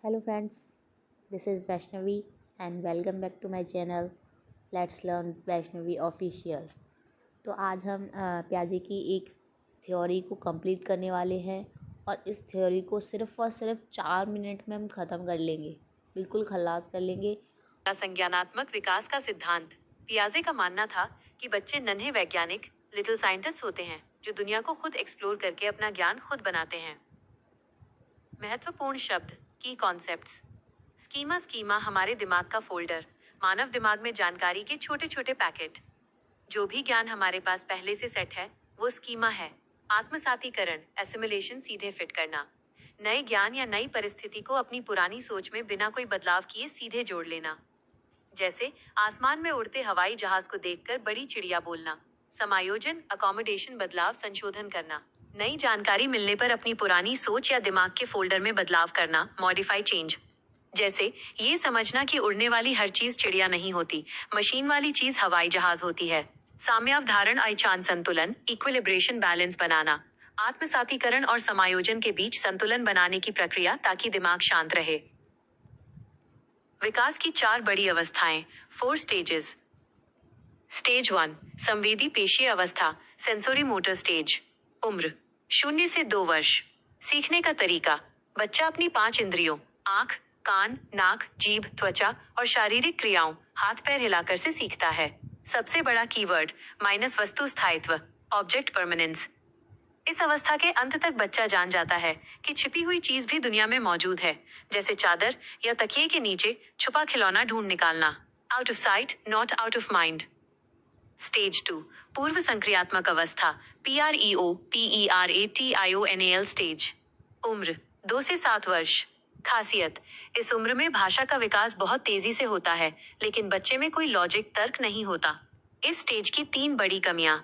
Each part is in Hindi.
Hello friends, this is Vaishnavi and welcome back to my channel Let's Learn Vaishnavi Official। तो आज हम प्याजे की एक थ्योरी को कंप्लीट करने वाले हैं और इस थ्योरी को सिर्फ और सिर्फ 4 मिनट में हम ख़त्म कर लेंगे, बिल्कुल खल्लास कर लेंगे। संज्ञानात्मक विकास का सिद्धांत। पियाजे का मानना था कि बच्चे नन्हे वैज्ञानिक लिटिल साइंटिस्ट होते हैं जो दुनिया को खुद एक्सप्लोर करके अपना ज्ञान खुद बनाते हैं। महत्वपूर्ण शब्द, की कॉन्सेप्ट्स। स्कीमा हमारे दिमाग का फोल्डर, मानव दिमाग में जानकारी के छोटे छोटे पैकेट। जो भी ज्ञान हमारे पास पहले से सेट है वो स्कीमा है। आत्मसातीकरण, एसिमिलेशन, सीधे फिट करना। नए ज्ञान या नई परिस्थिति को अपनी पुरानी सोच में बिना कोई बदलाव किए सीधे जोड़ लेना। जैसे आसमान में उड़ते हवाई जहाज को देखकर बड़ी चिड़िया बोलना। समायोजन, अकोमोडेशन, बदलाव, संशोधन करना। नई जानकारी मिलने पर अपनी पुरानी सोच या दिमाग के फोल्डर में बदलाव करना, मॉडिफाई, चेंज। जैसे ये समझना कि उड़ने वाली हर चीज चिड़िया नहीं होती, मशीन वाली चीज हवाई जहाज होती है। साम्यावधारण, अचान संतुलन, इक्विलिब्रेशन, बैलेंस बनाना। आत्मसातीकरण और समायोजन के बीच संतुलन बनाने की प्रक्रिया ताकि दिमाग शांत रहे। विकास की 4 बड़ी अवस्थाएं, 4 स्टेजेस। स्टेज 1, संवेदी पेशीय अवस्था, सेंसोरी मोटर स्टेज। उम्र 0 से 2 वर्ष। सीखने का तरीका, बच्चा अपनी 5 इंद्रियों, आंख, कान, नाक, जीभ, त्वचा और शारीरिक क्रियाओं, हाथ पैर हिलाकर से सीखता है। सबसे बड़ा कीवर्ड, माइनस वस्तु स्थायित्व, ऑब्जेक्ट परमानेंस। इस अवस्था के अंत तक बच्चा जान जाता है कि छिपी हुई चीज भी दुनिया में मौजूद है, जैसे चादर या तकिए के नीचे छुपा खिलौना ढूंढ निकालना। Out of site, not out of mind. Stage 2, पूर्व संक्रियात्मक अवस्था, PREOPERATIONAL स्टेज। उम्र 2 से 7 वर्ष। खासियत, इस उम्र में भाषा का विकास बहुत तेजी से होता है, लेकिन बच्चे में कोई लॉजिक, तर्क नहीं होता। इस स्टेज की 3 बड़ी कमियां।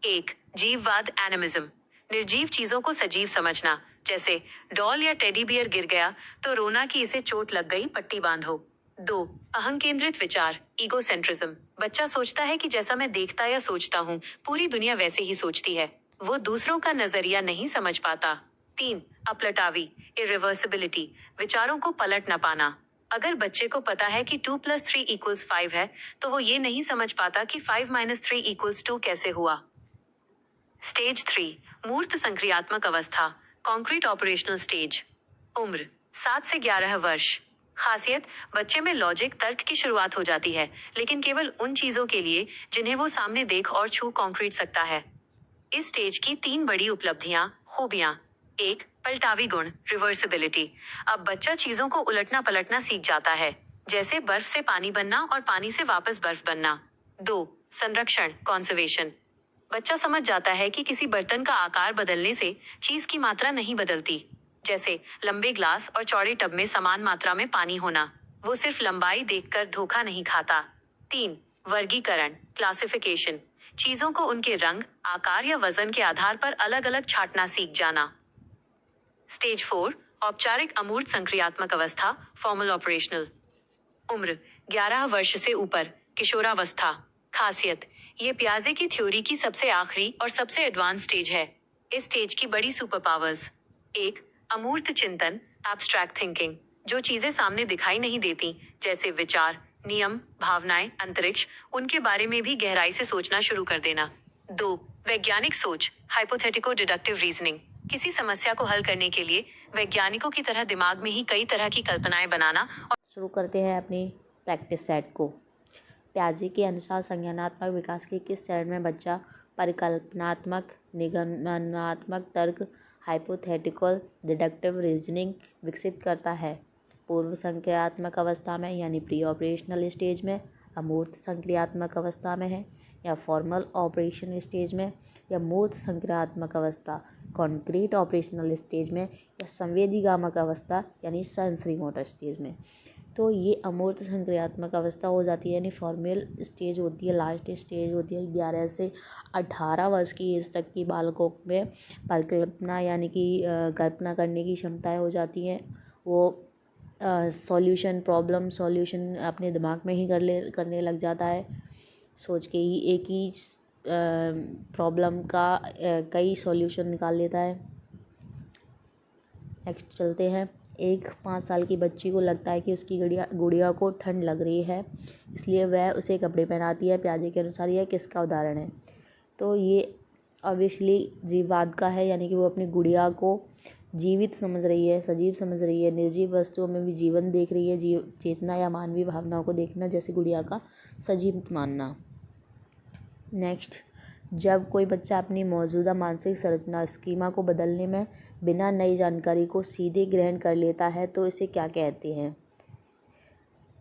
1, जीववाद, एनिमिज्म, निर्जीव चीजों को सजीव समझना। जैसे डॉल या टेडी बियर गिर गया तो रोना कि इसे चोट लग गई, पट्टी बांधो। 2, अहंकेंद्रित विचार, ईगोसेंट्रिज्म, बच्चा सोचता है कि जैसा मैं देखता या सोचता हूँ पूरी दुनिया वैसे ही सोचती है। वो दूसरों का नजरिया नहीं समझ पाता। 3, अपलटावी, इरिवर्सिबिलिटी, विचारों को पलट न पाना। अगर बच्चे को पता है कि 2 + 3 = 5 है, तो वो ये नहीं समझ पाता कि 5 - 3 = 2 कैसे हुआ। स्टेज 3, मूर्त संक्रियात्मक अवस्था, कॉन्क्रीट ऑपरेशनल स्टेज। उम्र 7 से 11 वर्ष। खासियत, बच्चे में लॉजिक, तर्क की शुरुआत हो जाती है, लेकिन केवल उन चीजों के लिए जिन्हें वो सामने देख और छू कॉन्क्रीट सकता है। इस स्टेज की 3 बड़ी उपलब्धियां, खूबियां। 1, पलटावी गुण, रिवर्सिबिलिटी। अब बच्चा चीजों को उलटना पलटना सीख जाता है, जैसे बर्फ से पानी बनना और पानी से वापस बर्फ बनना। 2, संरक्षण, कॉन्जर्वेशन। बच्चा समझ जाता है कि किसी बर्तन का आकार बदलने से चीज की मात्रा नहीं बदलती, जैसे लंबे ग्लास और चौड़े टब में समान मात्रा में पानी होना। वो सिर्फ लंबाई देखकर धोखा नहीं खाता। 3, वर्गीकरण, क्लासिफिकेशन, चीजों को उनके रंग, आकार या वजन के आधार पर अलग अलग छांटना सीख जाना। स्टेज 4, औपचारिक अमूर्त संक्रियात्मक अवस्था, फॉर्मल ऑपरेशनल। उम्र 11 वर्ष से ऊपर, किशोरावस्था। खासियत, ये पियाजे की थ्योरी की सबसे आखिरी और सबसे एडवांस स्टेज है। इस स्टेज की बड़ी सुपर पावर्स। 1, अमूर्त चिंतन, एब्स्ट्रैक्ट थिंकिंग, जो चीजें सामने दिखाई नहीं देती, जैसे विचार, नियम, भावनाएं, अंतरिक्ष, उनके बारे में भी गहराई से सोचना शुरू कर देना। 2, वैज्ञानिक सोच, हाइपोथेटिको डिडक्टिव रीजनिंग, किसी समस्या को हल करने के लिए वैज्ञानिकों की तरह दिमाग में ही कई तरह की कल्पनाएं बनाना। शुरू करते हैं अपनी प्रैक्टिस सेट को। प्याजे के अनुसार संज्ञानात्मक विकास के किस चरण में बच्चा परिकल्पनात्मक, निगमनात्मक तर्क, हाइपोथेटिकल डिडक्टिव रीजनिंग विकसित करता है? पूर्व संक्रियात्मक अवस्था में यानी प्री ऑपरेशनल स्टेज में, अमूर्त संक्रियात्मक अवस्था में है, या फॉर्मल ऑपरेशन स्टेज में, या मूर्त संक्रियात्मक अवस्था कॉन्क्रीट ऑपरेशनल स्टेज में, या संवेदीगामक अवस्था यानी सेंसरी मोटर स्टेज में। तो ये अमूर्त संक्रियात्मक अवस्था हो जाती है, यानी फॉर्मल स्टेज होती है, लास्ट स्टेज होती है 11 से 18 वर्ष की एज तक की बालकों में परिकल्पना यानी कि कल्पना करने की क्षमताएं हो जाती हैं। वो प्रॉब्लम सॉल्यूशन अपने दिमाग में ही करने लग जाता है, सोच के ही एक ही प्रॉब्लम का कई सॉल्यूशन निकाल लेता है। नेक्स्ट चलते हैं, एक 5 साल की बच्ची को लगता है कि उसकी गुड़िया को ठंड लग रही है, इसलिए वह उसे कपड़े पहनाती है। पियाजे के अनुसार यह किसका उदाहरण है? तो ये ऑब्वियसली जीववाद का है, यानी कि वो अपनी गुड़िया को जीवित समझ रही है, सजीव समझ रही है, निर्जीव वस्तुओं में भी जीवन देख रही है, जीव चेतना या मानवीय भावनाओं को देखना, जैसे गुड़िया का सजीव मानना। नेक्स्ट, जब कोई बच्चा अपनी मौजूदा मानसिक संरचना स्कीमा को बदलने में बिना नई जानकारी को सीधे ग्रहण कर लेता है तो इसे क्या कहते हैं?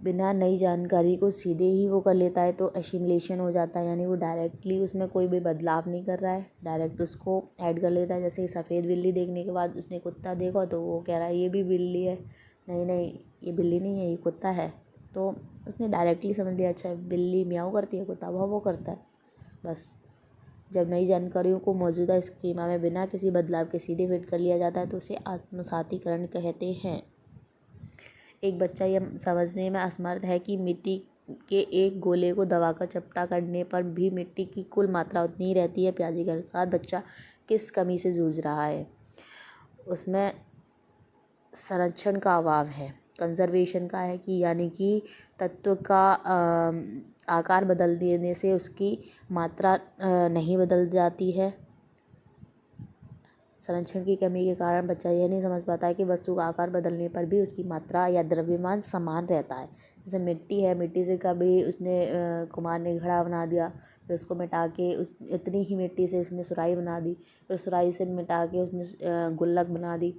बिना नई जानकारी को सीधे ही वो कर लेता है तो एसिमिलेशन हो जाता है, यानी वो डायरेक्टली उसमें कोई भी बदलाव नहीं कर रहा है, डायरेक्ट उसको ऐड कर लेता है। जैसे सफ़ेद बिल्ली देखने के बाद उसने कुत्ता देखा तो वो कह रहा है ये भी बिल्ली है, नहीं नहीं ये बिल्ली नहीं है, ये कुत्ता है। तो उसने डायरेक्टली समझ लिया, अच्छा बिल्ली म्याऊं करती है, कुत्ता वो करता है, बस। जब नई जानकारियों को मौजूदा स्कीमा में बिना किसी बदलाव के सीधे फिट कर लिया जाता है तो उसे आत्मसातीकरण कहते हैं। एक बच्चा यह समझने में असमर्थ है कि मिट्टी के एक गोले को दबाकर चपटा करने पर भी मिट्टी की कुल मात्रा उतनी ही रहती है। पियाजे के अनुसार बच्चा किस कमी से जूझ रहा है? उसमें संरक्षण का अभाव है, कंजर्वेशन का है, कि यानी कि तत्व का आकार बदल देने से उसकी मात्रा नहीं बदल जाती है। संरक्षण की कमी के कारण बच्चा यह नहीं समझ पाता है कि वस्तु का आकार बदलने पर भी उसकी मात्रा या द्रव्यमान समान रहता है। जैसे मिट्टी है, मिट्टी से कभी उसने कुम्हार ने घड़ा बना दिया, फिर उसको मिटा के उस इतनी ही मिट्टी से उसने सुराही बना दी, फिर सुराही से मिटा के उसने गुल्लक बना दी।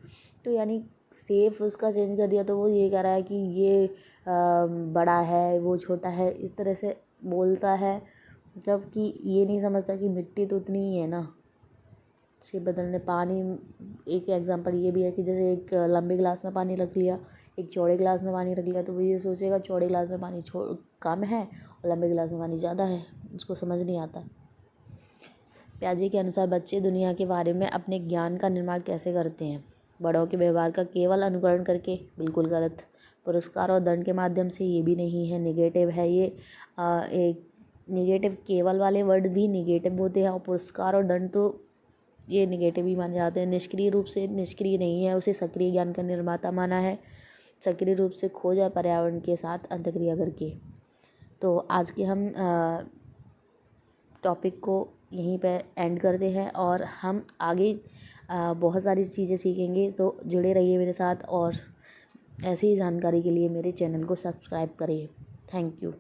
तो यानी शेप उसका चेंज कर दिया, तो वो ये कह रहा है कि ये बड़ा है, वो छोटा है, इस तरह से बोलता है, जबकि ये नहीं समझता कि मिट्टी तो उतनी ही है ना। से बदलने पानी, एक एग्जांपल ये भी है कि जैसे एक लंबे गिलास में पानी रख लिया, एक चौड़े गिलास में पानी रख लिया, तो वो ये सोचेगा चौड़े गिलास में पानी कम है और लंबे गिलास में पानी ज़्यादा है, उसको समझ नहीं आता। पियाजे के अनुसार बच्चे दुनिया के बारे में अपने ज्ञान का निर्माण कैसे करते हैं? बड़ों के व्यवहार का केवल अनुकरण करके? बिल्कुल गलत। पुरस्कार और दंड के माध्यम से? ये भी नहीं है, निगेटिव है ये। एक निगेटिव केवल वाले वर्ड भी निगेटिव होते हैं और पुरस्कार और दंड तो ये निगेटिव ही माने जाते हैं। निष्क्रिय रूप से? निष्क्रिय नहीं है, उसे सक्रिय ज्ञान का निर्माता माना है, सक्रिय रूप से खोज और पर्यावरण के साथ अंतक्रिया करके। तो आज के हम टॉपिक को यहीं पे एंड करते हैं और हम आगे बहुत सारी चीज़ें सीखेंगे, तो जुड़े रहिए मेरे साथ और ऐसी ही जानकारी के लिए मेरे चैनल को सब्सक्राइब करिए। Thank you.